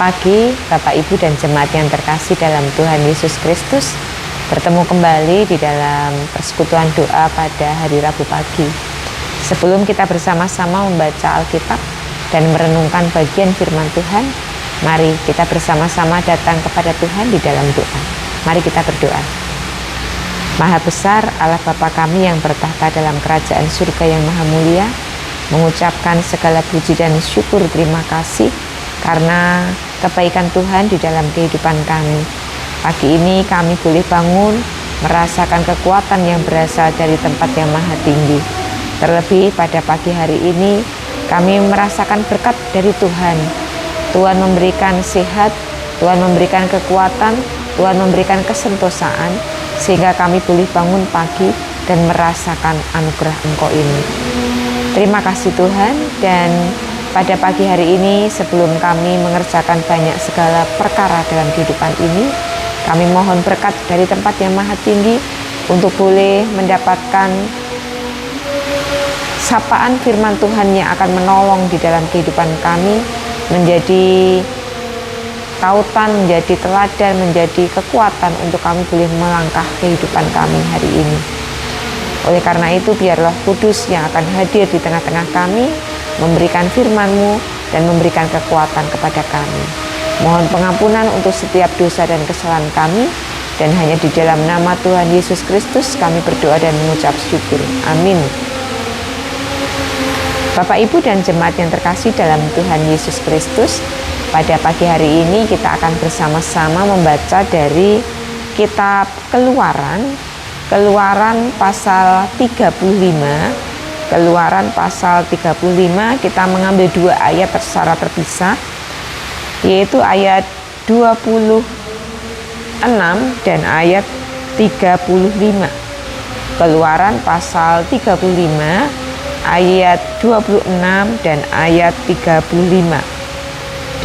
pagi Bapak Ibu dan jemaat yang terkasih dalam Tuhan Yesus Kristus. Bertemu kembali di dalam persekutuan doa pada hari Rabu pagi. Sebelum kita bersama-sama membaca Alkitab dan merenungkan bagian firman Tuhan, mari kita bersama-sama datang kepada Tuhan di dalam doa. Mari kita berdoa. Maha besar Allah Bapa kami yang bertahta dalam kerajaan surga yang maha mulia, mengucapkan segala puji dan syukur terima kasih karena kebaikan Tuhan di dalam kehidupan kami. Pagi ini kami boleh bangun merasakan kekuatan yang berasal dari tempat yang maha tinggi. Terlebih pada pagi hari ini kami merasakan berkat dari Tuhan. Tuhan memberikan sehat, Tuhan memberikan kekuatan, Tuhan memberikan kesentosaan, sehingga kami boleh bangun pagi dan merasakan anugerah Engkau ini. Terima kasih Tuhan, dan pada pagi hari ini sebelum kami mengerjakan banyak segala perkara dalam kehidupan ini, kami mohon berkat dari tempat yang maha tinggi untuk boleh mendapatkan sapaan firman Tuhan yang akan menolong di dalam kehidupan kami, menjadi tautan, menjadi teladan, menjadi kekuatan untuk kami boleh melangkah kehidupan kami hari ini. Oleh karena itu biarlah Kudus yang akan hadir di tengah-tengah kami, memberikan firman-Mu dan memberikan kekuatan kepada kami. Mohon pengampunan untuk setiap dosa dan kesalahan kami, dan hanya di dalam nama Tuhan Yesus Kristus kami berdoa dan mengucap syukur. Amin. Bapak Ibu dan jemaat yang terkasih dalam Tuhan Yesus Kristus, pada pagi hari ini kita akan bersama-sama membaca dari kitab Keluaran pasal 35. Keluaran pasal 35 kita mengambil dua ayat secara terpisah, yaitu ayat 26 dan ayat 35. Keluaran pasal 35 ayat 26 dan ayat 35.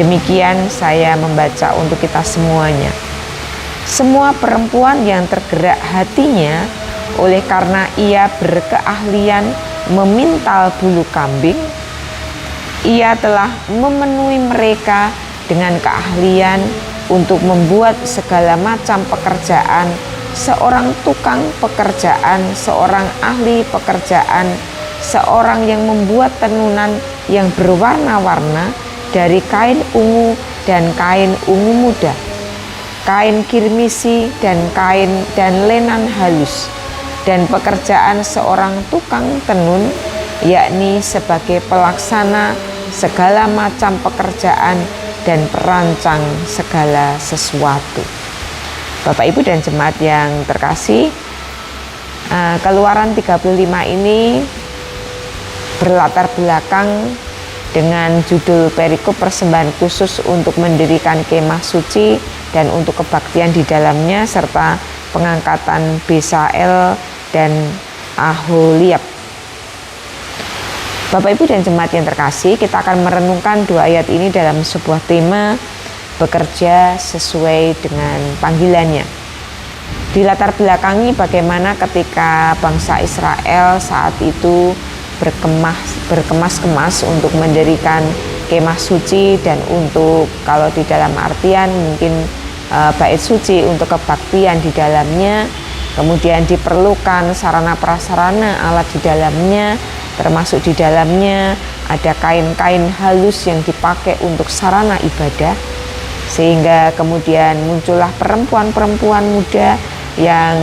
Demikian saya membaca untuk kita semuanya. Semua perempuan yang tergerak hatinya oleh karena ia berkeahlian memintal bulu kambing, ia telah memenuhi mereka dengan keahlian untuk membuat segala macam pekerjaan, seorang tukang pekerjaan, seorang ahli pekerjaan, seorang yang membuat tenunan yang berwarna-warna dari kain ungu dan kain ungu muda, kain kirmisi dan kain dan lenan halus, dan pekerjaan seorang tukang tenun, yakni sebagai pelaksana segala macam pekerjaan dan perancang segala sesuatu. Bapak Ibu dan jemaat yang terkasih, Keluaran 35 ini berlatar belakang dengan judul perikop persembahan khusus untuk mendirikan kemah suci dan untuk kebaktian di dalamnya, serta pengangkatan Besaleel dan Aholiab. Bapak Ibu dan jemaat yang terkasih, kita akan merenungkan dua ayat ini dalam sebuah tema bekerja sesuai dengan panggilannya. Dilatar belakangi bagaimana ketika bangsa Israel saat itu berkemas-kemas untuk mendirikan kemah suci dan untuk, kalau di dalam artian mungkin bait suci untuk kebaktian di dalamnya. Kemudian diperlukan sarana prasarana alat di dalamnya, termasuk di dalamnya ada kain-kain halus yang dipakai untuk sarana ibadah, sehingga kemudian muncullah perempuan-perempuan muda yang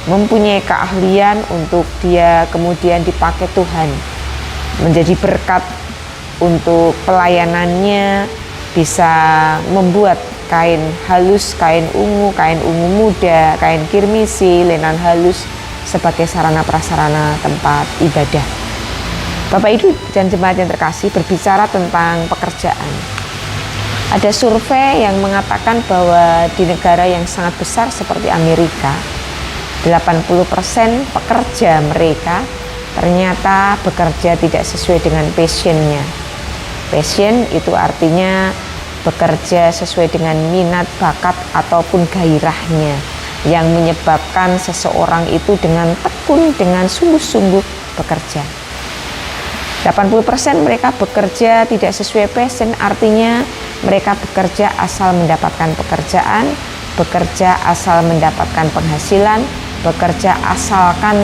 mempunyai keahlian untuk dia kemudian dipakai Tuhan menjadi berkat untuk pelayanannya, bisa membuat kain halus, kain ungu muda, kain kirmisi, lenan halus sebagai sarana prasarana tempat ibadah. Bapak Ibu dan jemaat yang terkasih, berbicara tentang pekerjaan, ada survei yang mengatakan bahwa di negara yang sangat besar seperti Amerika, 80% pekerja mereka ternyata bekerja tidak sesuai dengan passionnya. Passion itu artinya bekerja sesuai dengan minat, bakat, ataupun gairahnya, yang menyebabkan seseorang itu dengan tekun, dengan sungguh-sungguh bekerja. 80% mereka bekerja tidak sesuai passion, artinya mereka bekerja asal mendapatkan pekerjaan, bekerja asal mendapatkan penghasilan, bekerja asalkan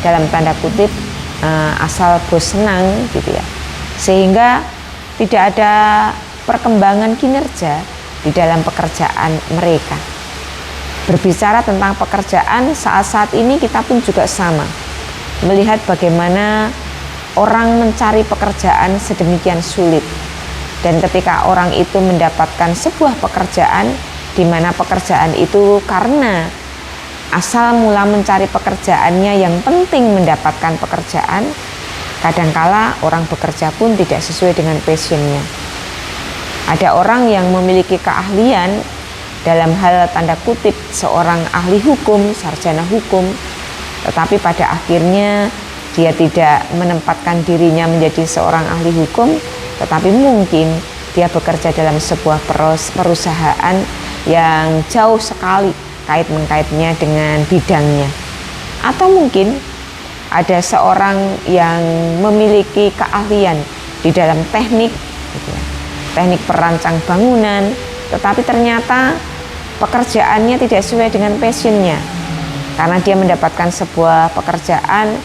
dalam tanda kutip asal bos senang gitu ya. Sehingga tidak ada perkembangan kinerja di dalam pekerjaan mereka. Berbicara tentang pekerjaan, saat-saat ini kita pun juga sama. Melihat bagaimana orang mencari pekerjaan sedemikian sulit. Dan ketika orang itu mendapatkan sebuah pekerjaan, di mana pekerjaan itu karena asal mula mencari pekerjaannya yang penting mendapatkan pekerjaan, kadangkala orang bekerja pun tidak sesuai dengan passionnya. Ada orang yang memiliki keahlian dalam hal tanda kutip seorang ahli hukum, sarjana hukum, tetapi pada akhirnya dia tidak menempatkan dirinya menjadi seorang ahli hukum, tetapi mungkin dia bekerja dalam sebuah perusahaan yang jauh sekali kait-mengkaitnya dengan bidangnya. Atau mungkin ada seorang yang memiliki keahlian di dalam teknik perancang bangunan, tetapi ternyata pekerjaannya tidak sesuai dengan passionnya. Karena dia mendapatkan sebuah pekerjaan,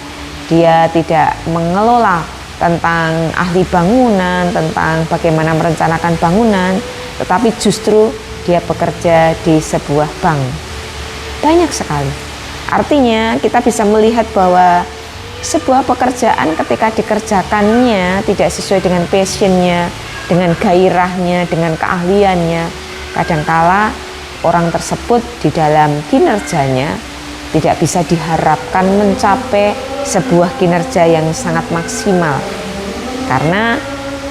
dia tidak mengelola tentang ahli bangunan, tentang bagaimana merencanakan bangunan, tetapi justru dia bekerja di sebuah bank. Banyak sekali. Artinya kita bisa melihat bahwa sebuah pekerjaan ketika dikerjakannya tidak sesuai dengan passionnya, dengan gairahnya, dengan keahliannya, kadangkala orang tersebut di dalam kinerjanya tidak bisa diharapkan mencapai sebuah kinerja yang sangat maksimal, karena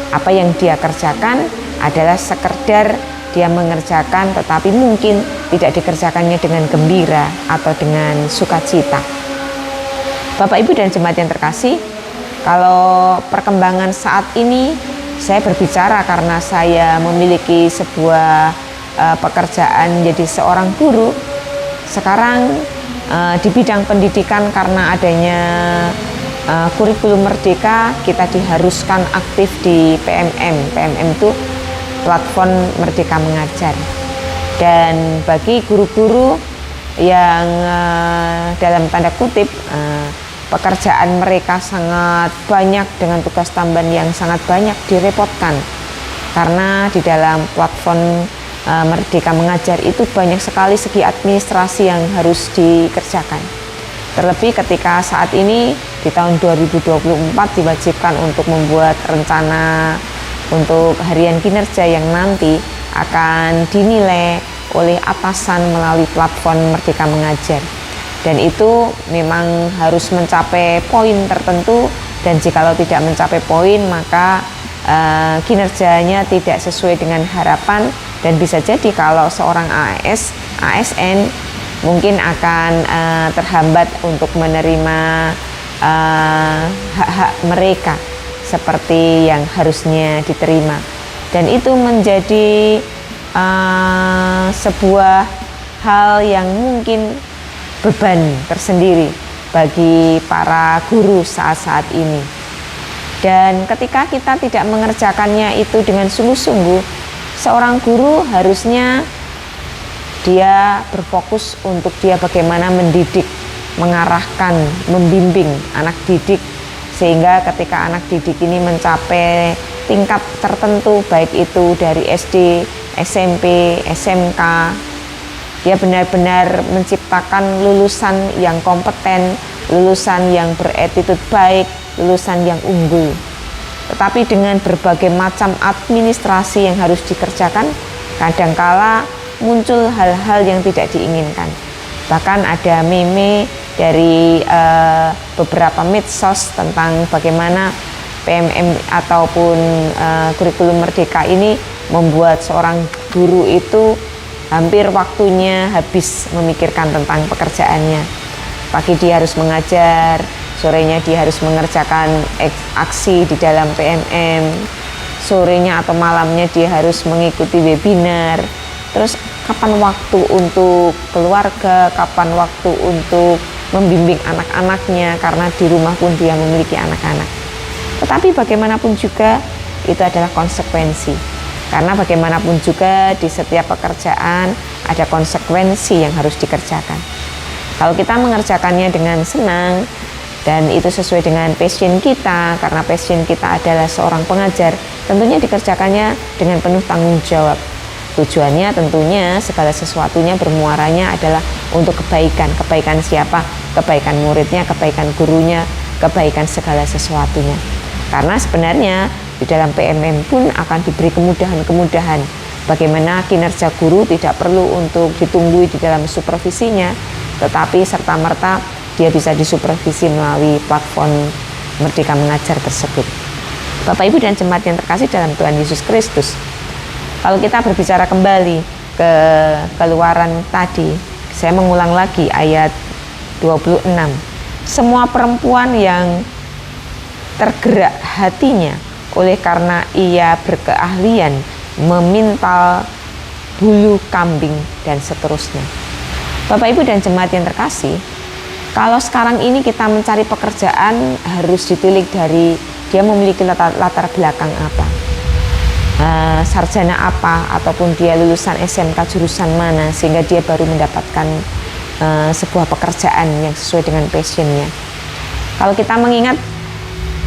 apa yang dia kerjakan adalah sekedar dia mengerjakan, tetapi mungkin tidak dikerjakannya dengan gembira atau dengan sukacita. Bapak Ibu dan jemaat yang terkasih, kalau perkembangan saat ini saya berbicara karena saya memiliki sebuah pekerjaan jadi seorang guru. Sekarang di bidang pendidikan, karena adanya kurikulum merdeka, kita diharuskan aktif di PMM. PMM itu platform Merdeka Mengajar. Dan bagi guru-guru yang dalam tanda kutip pekerjaan mereka sangat banyak dengan tugas tambahan yang sangat banyak, direpotkan karena di dalam platform Merdeka Mengajar itu banyak sekali segi administrasi yang harus dikerjakan. Terlebih ketika saat ini di tahun 2024 diwajibkan untuk membuat rencana untuk harian kinerja yang nanti akan dinilai oleh atasan melalui platform Merdeka Mengajar. Dan itu memang harus mencapai poin tertentu, dan jikalau tidak mencapai poin maka kinerjanya tidak sesuai dengan harapan, dan bisa jadi kalau seorang ASN mungkin akan terhambat untuk menerima hak-hak mereka seperti yang harusnya diterima. Dan itu menjadi sebuah hal yang mungkin beban tersendiri bagi para guru saat-saat ini. Dan ketika kita tidak mengerjakannya itu dengan sungguh-sungguh, seorang guru harusnya dia berfokus untuk dia bagaimana mendidik, mengarahkan, membimbing anak didik, sehingga ketika anak didik ini mencapai tingkat tertentu, baik itu dari SD, SMP, SMK, dia benar-benar menciptakan lulusan yang kompeten, lulusan yang beretitude baik, lulusan yang unggul. Tetapi dengan berbagai macam administrasi yang harus dikerjakan, kadangkala muncul hal-hal yang tidak diinginkan. Bahkan ada meme dari beberapa medsos tentang bagaimana PMM ataupun kurikulum merdeka ini membuat seorang guru itu hampir waktunya habis memikirkan tentang pekerjaannya. Pagi dia harus mengajar, sorenya dia harus mengerjakan aksi di dalam PMM, sorenya atau malamnya dia harus mengikuti webinar. Terus kapan waktu untuk keluarga, kapan waktu untuk membimbing anak-anaknya, karena di rumah pun dia memiliki anak-anak. Tetapi bagaimanapun juga itu adalah konsekuensi. Karena bagaimanapun juga di setiap pekerjaan ada konsekuensi yang harus dikerjakan. Kalau kita mengerjakannya dengan senang dan itu sesuai dengan passion kita, karena passion kita adalah seorang pengajar, tentunya dikerjakannya dengan penuh tanggung jawab. Tujuannya tentunya segala sesuatunya bermuaranya adalah untuk kebaikan. Kebaikan siapa? Kebaikan muridnya, kebaikan gurunya, kebaikan segala sesuatunya. Karena sebenarnya di dalam PMM pun akan diberi kemudahan-kemudahan. Bagaimana kinerja guru tidak perlu untuk ditunggu di dalam supervisinya, tetapi serta-merta dia bisa disupervisi melalui platform Merdeka Mengajar tersebut. Bapak, Ibu, dan jemaat yang terkasih dalam Tuhan Yesus Kristus, kalau kita berbicara kembali ke Keluaran tadi, saya mengulang lagi ayat 26. Semua perempuan yang tergerak hatinya oleh karena ia berkeahlian memintal bulu kambing dan seterusnya. Bapak, Ibu, dan jemaat yang terkasih, kalau sekarang ini kita mencari pekerjaan harus ditilik dari dia memiliki latar belakang apa, sarjana apa, ataupun dia lulusan SMK jurusan mana, sehingga dia baru mendapatkan sebuah pekerjaan yang sesuai dengan passionnya. Kalau kita mengingat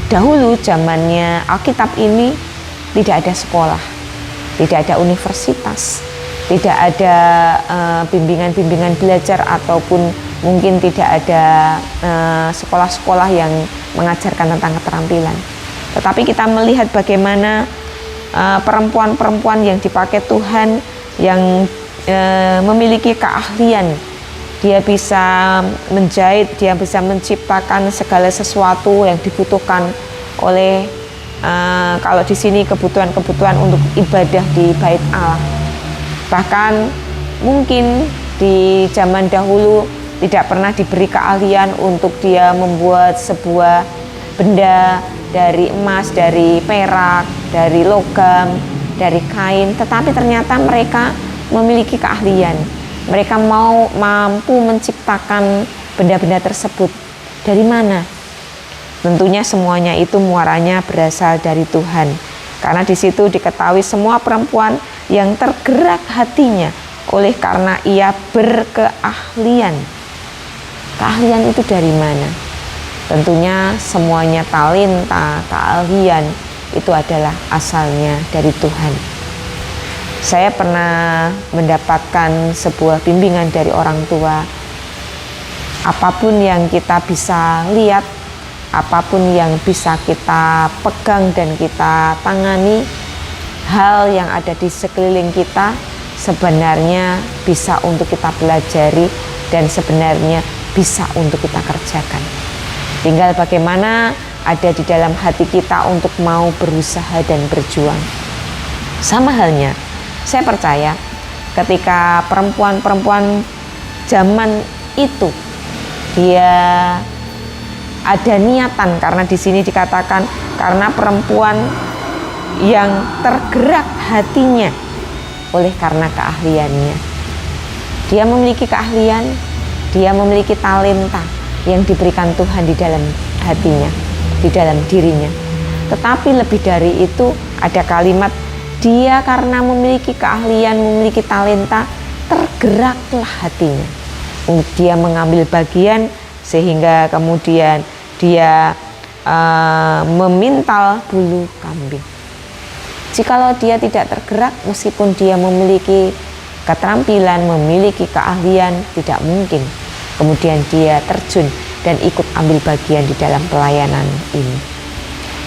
dahulu zamannya Alkitab ini tidak ada sekolah, tidak ada universitas, tidak ada bimbingan-bimbingan belajar, ataupun mungkin tidak ada sekolah-sekolah yang mengajarkan tentang keterampilan. Tetapi kita melihat bagaimana perempuan-perempuan yang dipakai Tuhan, yang memiliki keahlian. Dia bisa menjahit, dia bisa menciptakan segala sesuatu yang dibutuhkan oleh kalau di sini kebutuhan-kebutuhan untuk ibadah di bait Allah. Bahkan mungkin di zaman dahulu tidak pernah diberi keahlian untuk dia membuat sebuah benda dari emas, dari perak, dari logam, dari kain, tetapi ternyata mereka memiliki keahlian. Mereka mampu menciptakan benda-benda tersebut. Dari mana? Tentunya semuanya itu muaranya berasal dari Tuhan. Karena di situ diketahui semua perempuan yang tergerak hatinya oleh karena ia berkeahlian. Keahlian itu dari mana? Tentunya semuanya talenta, keahlian itu adalah asalnya dari Tuhan. Saya pernah mendapatkan sebuah bimbingan dari orang tua. Apapun yang kita bisa lihat, apapun yang bisa kita pegang dan kita tangani, hal yang ada di sekeliling kita sebenarnya bisa untuk kita pelajari dan sebenarnya bisa untuk kita kerjakan. Tinggal bagaimana ada di dalam hati kita untuk mau berusaha dan berjuang. Sama halnya, saya percaya ketika perempuan-perempuan zaman itu dia ada niatan, karena di sini dikatakan karena perempuan yang tergerak hatinya oleh karena keahliannya. Dia memiliki keahlian, dia memiliki talenta yang diberikan Tuhan di dalam hatinya, di dalam dirinya. Tetapi lebih dari itu ada kalimat, dia karena memiliki keahlian, memiliki talenta, tergeraklah hatinya. Dia mengambil bagian sehingga kemudian dia memintal bulu kambing. Jikalau dia tidak tergerak, meskipun dia memiliki keterampilan, memiliki keahlian, tidak mungkin kemudian dia terjun dan ikut ambil bagian di dalam pelayanan ini.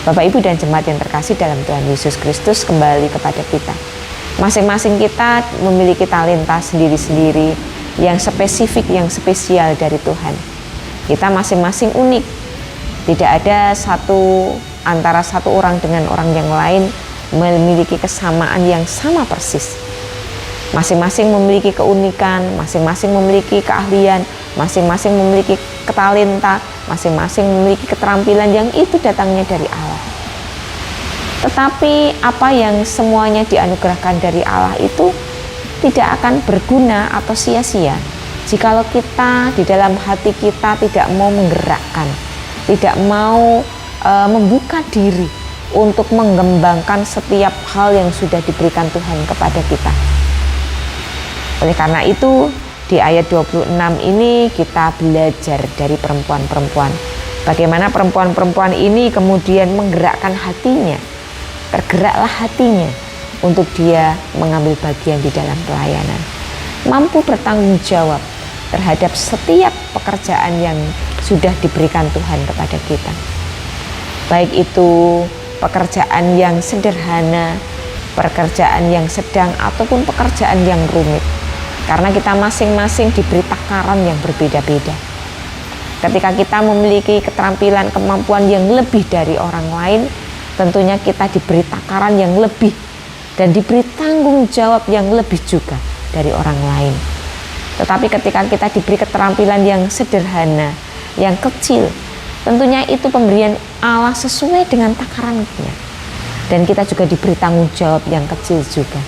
Bapak, Ibu, dan jemaat yang terkasih dalam Tuhan Yesus Kristus, kembali kepada kita. Masing-masing kita memiliki talenta sendiri-sendiri yang spesifik, yang spesial dari Tuhan. Kita masing-masing unik. Tidak ada antara satu orang dengan orang yang lain memiliki kesamaan yang sama persis. Masing-masing memiliki keunikan, masing-masing memiliki keahlian, masing-masing memiliki ketalenta, masing-masing memiliki keterampilan yang itu datangnya dari Allah. Tetapi apa yang semuanya dianugerahkan dari Allah itu tidak akan berguna atau sia-sia jikalau kita di dalam hati kita tidak mau menggerakkan, tidak mau membuka diri untuk mengembangkan setiap hal yang sudah diberikan Tuhan kepada kita. Oleh karena itu, di ayat 26 ini kita belajar dari perempuan-perempuan. Bagaimana perempuan-perempuan ini kemudian menggerakkan hatinya, tergeraklah hatinya untuk dia mengambil bagian di dalam pelayanan. Mampu bertanggung jawab terhadap setiap pekerjaan yang sudah diberikan Tuhan kepada kita. Baik itu pekerjaan yang sederhana, pekerjaan yang sedang, ataupun pekerjaan yang rumit. Karena kita masing-masing diberi takaran yang berbeda-beda. Ketika kita memiliki keterampilan, kemampuan yang lebih dari orang lain, tentunya kita diberi takaran yang lebih dan diberi tanggung jawab yang lebih juga dari orang lain. Tetapi ketika kita diberi keterampilan yang sederhana, yang kecil, tentunya itu pemberian Allah sesuai dengan takarannya. Dan kita juga diberi tanggung jawab yang kecil juga.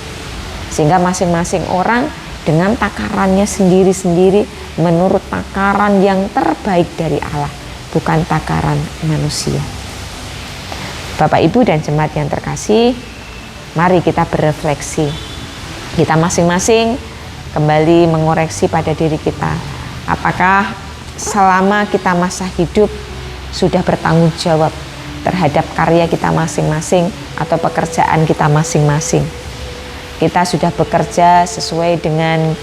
Sehingga masing-masing orang dengan takarannya sendiri-sendiri menurut takaran yang terbaik dari Allah, bukan takaran manusia. Bapak, Ibu, dan jemaat yang terkasih, mari kita berefleksi. Kita masing-masing kembali mengoreksi pada diri kita. Apakah selama kita masa hidup sudah bertanggung jawab terhadap karya kita masing-masing atau pekerjaan kita masing-masing? Kita sudah bekerja sesuai dengan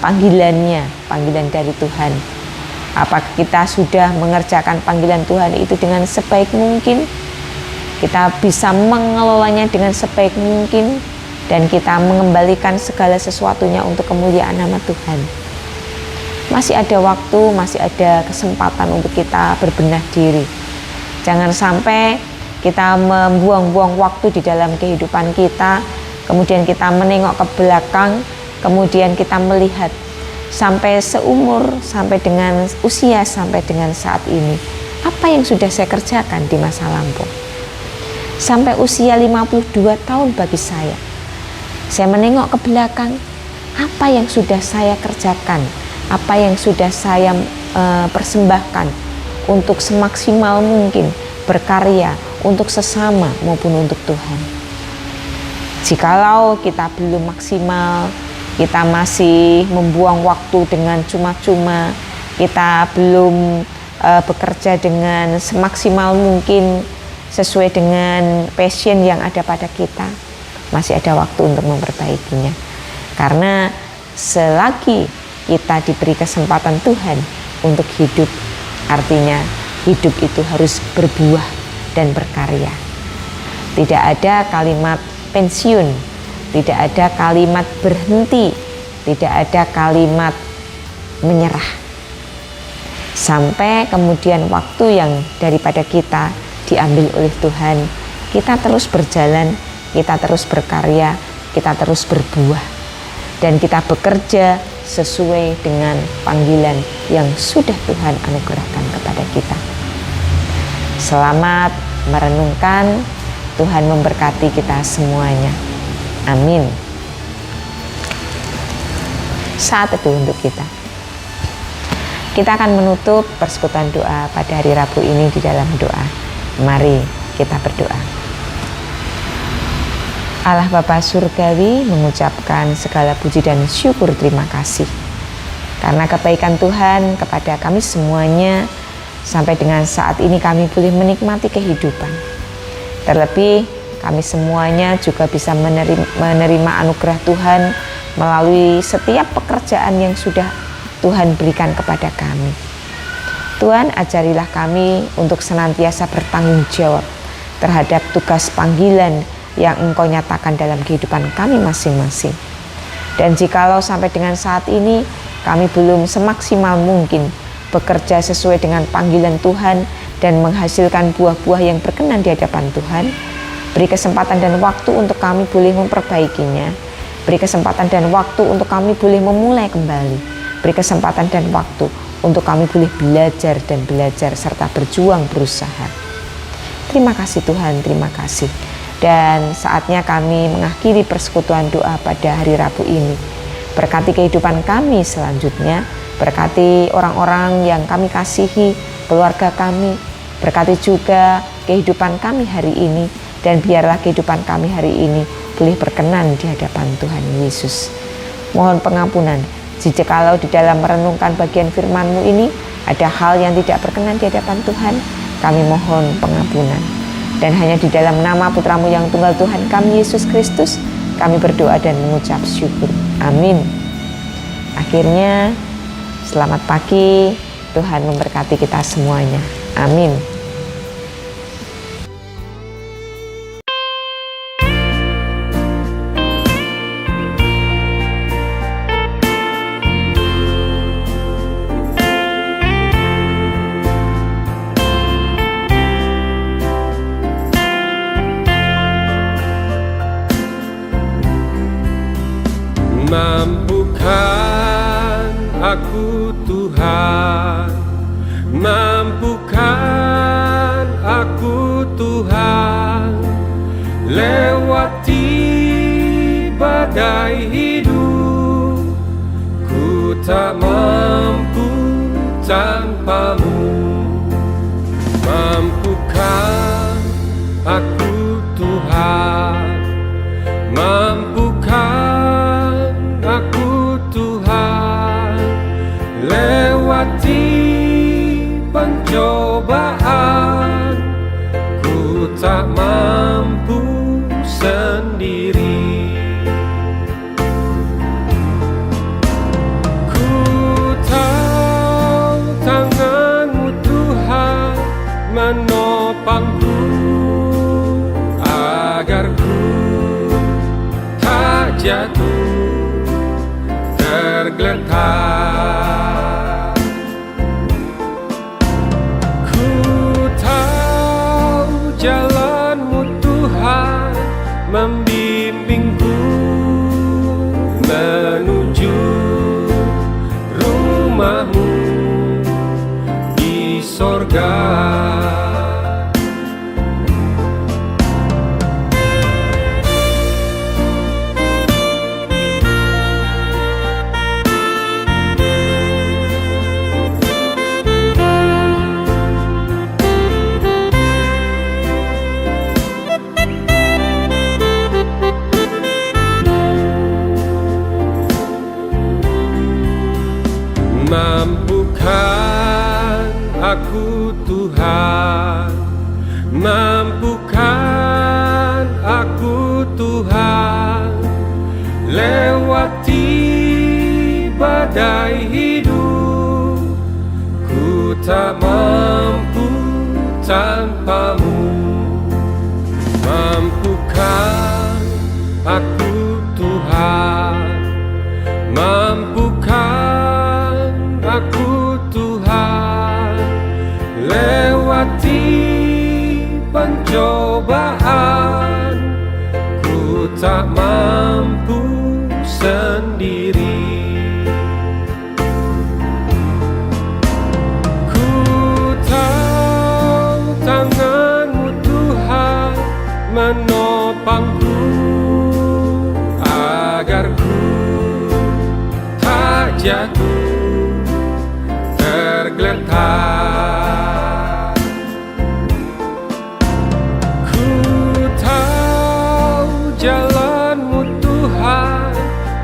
panggilannya, panggilan dari Tuhan. Apakah kita sudah mengerjakan panggilan Tuhan itu dengan sebaik mungkin? Kita bisa mengelolanya dengan sebaik mungkin, dan kita mengembalikan segala sesuatunya untuk kemuliaan nama Tuhan. Masih ada waktu, masih ada kesempatan untuk kita berbenah diri. Jangan sampai kita membuang-buang waktu di dalam kehidupan kita, kemudian kita menengok ke belakang, kemudian kita melihat sampai seumur, sampai dengan usia, sampai dengan saat ini, apa yang sudah saya kerjakan di masa lampau. Sampai usia 52 tahun bagi saya menengok ke belakang, apa yang sudah saya kerjakan, apa yang sudah saya persembahkan untuk semaksimal mungkin berkarya untuk sesama maupun untuk Tuhan. Jikalau kita belum maksimal, kita masih membuang waktu dengan cuma-cuma, kita belum bekerja dengan semaksimal mungkin sesuai dengan passion yang ada pada kita, masih ada waktu untuk memperbaikinya. Karena selagi kita diberi kesempatan Tuhan untuk hidup, artinya hidup itu harus berbuah dan berkarya. Tidak ada kalimat pensiun, tidak ada kalimat berhenti, tidak ada kalimat menyerah. Sampai kemudian waktu yang daripada kita diambil oleh Tuhan, kita terus berjalan, kita terus berkarya, kita terus berbuah, dan kita bekerja sesuai dengan panggilan yang sudah Tuhan anugerahkan kepada kita. Selamat merenungkan. Tuhan memberkati kita semuanya. Amin. Saat itu untuk kita. Kita akan menutup persekutuan doa pada hari Rabu ini di dalam doa. Mari kita berdoa. Allah Bapa Surgawi, mengucapkan segala puji dan syukur terima kasih karena kebaikan Tuhan kepada kami semuanya. Sampai dengan saat ini kami boleh menikmati kehidupan. Terlebih kami semuanya juga bisa menerima anugerah Tuhan melalui setiap pekerjaan yang sudah Tuhan berikan kepada kami. Tuhan, ajarilah kami untuk senantiasa bertanggung jawab terhadap tugas panggilan yang Engkau nyatakan dalam kehidupan kami masing-masing. Dan jikalau sampai dengan saat ini kami belum semaksimal mungkin bekerja sesuai dengan panggilan Tuhan dan menghasilkan buah-buah yang berkenan di hadapan Tuhan, beri kesempatan dan waktu untuk kami boleh memperbaikinya. Beri kesempatan dan waktu untuk kami boleh memulai kembali. Beri kesempatan dan waktu untuk kami boleh belajar dan belajar serta berjuang berusaha. Terima kasih Tuhan, terima kasih. Dan saatnya kami mengakhiri persekutuan doa pada hari Rabu ini. Berkati kehidupan kami selanjutnya, berkati orang-orang yang kami kasihi, keluarga kami, berkati juga kehidupan kami hari ini, dan biarlah kehidupan kami hari ini boleh berkenan di hadapan Tuhan Yesus. Mohon pengampunan jikalau di dalam merenungkan bagian firman-Mu ini ada hal yang tidak berkenan di hadapan Tuhan. Kami mohon pengampunan, dan hanya di dalam nama Putra-Mu yang tunggal Tuhan kami Yesus Kristus kami berdoa dan mengucap syukur. Amin. Akhirnya selamat pagi, Tuhan memberkati kita semuanya. Amin. Mampukan aku Tuhan, mampukan aku Tuhan, lewati badai hidup. Ku tak mampu tanpa-Mu. Mampukan aku Tuhan, mampukan aku Tuhan, lewati pencobaan. Ku tak mampu sendiri. Ku tahu tangan-Mu Tuhan menopangku, agar ku tak jatuh tergeletak. Ku tahu jalan-Mu Tuhan membimbingku menuju rumah-Mu di sorga. Mampukan aku Tuhan, mampukan aku Tuhan, lewati badai hidup. Ku tak mampu tanpa-Mu. Mampukan aku Tuhan, mampukan aku Tuhan, lewati pencobaan. Ku tak mampu sendiri. Ku tahu tangan-Mu Tuhan menopangku, agar ku tak jatuh tergeletak. Ku tahu jalan-Mu Tuhan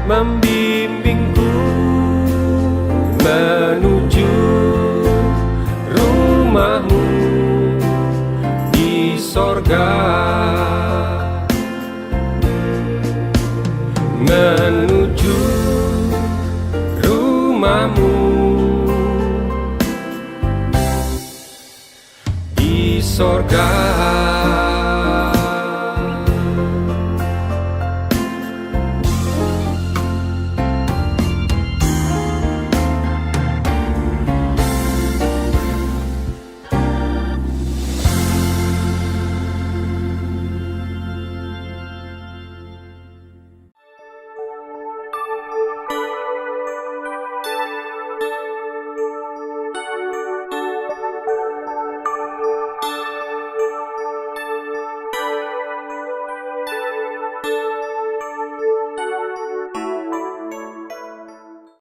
membimbingku menuju rumah-Mu di sorga. Menuju rumah-Mu di sorga.